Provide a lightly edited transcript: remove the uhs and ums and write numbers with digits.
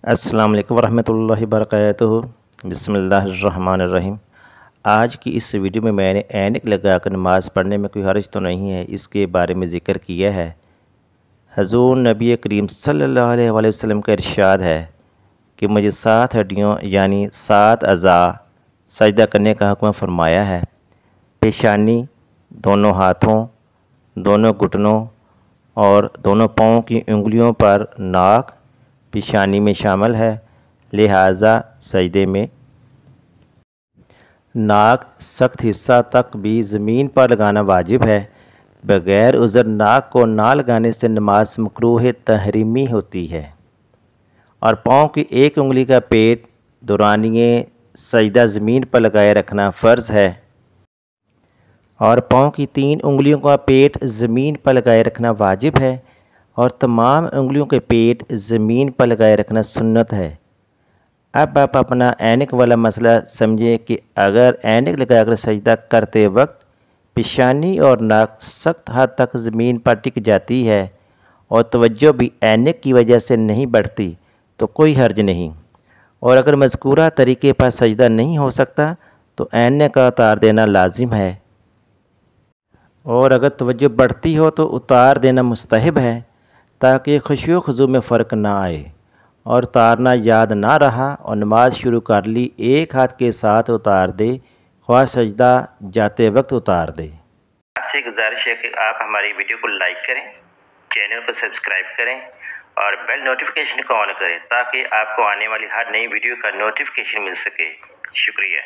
السلام علیکم ورحمۃ اللہ وبرکاتہ۔ بسم اللہ الرحمن الرحیم۔ آج کی اس ویڈیو میں نے اینک لگا کر نماز پڑھنے میں کوئی حرج تو نہیں ہے، اس کے بارے میں ذکر کیا ہے۔ حضور نبی کریم صلی اللہ علیہ وآلہ وسلم کا ارشاد ہے کہ مجھے 7 ہڈیوں یعنی 7 اعضاء سجدہ کرنے کا حکم فرمایا ہے۔ پیشانی، دونوں ہاتھوں، دونوں گھٹنوں اور دونوں پاؤں کی انگلیوں پر ناک پیشانی میں شامل ہے، لہٰذا سجدے میں ناک سخت حصہ تک بھی زمین پر لگانا واجب ہے۔ بغیر عذر ناک کو نہ لگانے سے نماز مکروہ تحریمی ہوتی ہے، اور پاؤں کی ایک انگلی کا پیٹ دورانیے سجدہ زمین پر لگائے رکھنا فرض ہے، اور پاؤں کی 3 انگلیوں کا پیٹ زمین پر لگائے رکھنا واجب ہے، اور تمام انگلیوں کے پیٹ زمین پر لگائے رکھنا سنت ہے۔ اب آپ اپنا اینک والا مسئلہ سمجھیں کہ اگر اینک لگا کر سجدہ کرتے وقت پیشانی اور ناک سخت حد تک زمین پر ٹک جاتی ہے اور توجہ بھی اینک کی وجہ سے نہیں بڑھتی تو کوئی حرج نہیں، اور اگر مذکورہ طریقے پر سجدہ نہیں ہو سکتا تو اینک کا اتار دینا لازم ہے، اور اگر توجہ بڑھتی ہو تو اتار دینا مستحب ہے تاکہ خشوع و خضوع میں فرق نہ آئے، اور اتارنا یاد نہ رہا اور نماز شروع کر لی ایک ہاتھ کے ساتھ اتار دے، خواہ سجدہ جاتے وقت اتار دے۔ آپ سے گزارش ہے کہ آپ ہماری ویڈیو کو لائک کریں، چینل کو سبسکرائب کریں اور بیل نوٹیفیکیشن کو آن کریں تاکہ آپ کو آنے والی ہر نئی ویڈیو کا نوٹیفیکیشن مل سکے۔ شکریہ۔